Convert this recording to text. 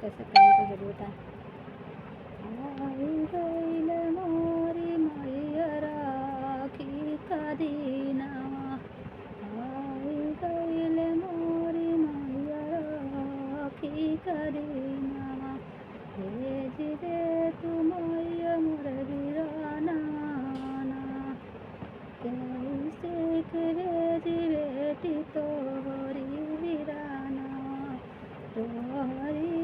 कैसे करूँ तो जरूर बताएं। आई गईल मोरी मैया राखी का दीनवा, आई गईल मोरी मैया राखी का दीनवा, भेज दे तू मैया मोर वीराना, कैसे के भेजी बेटी तोहरी वीराना, तोहरी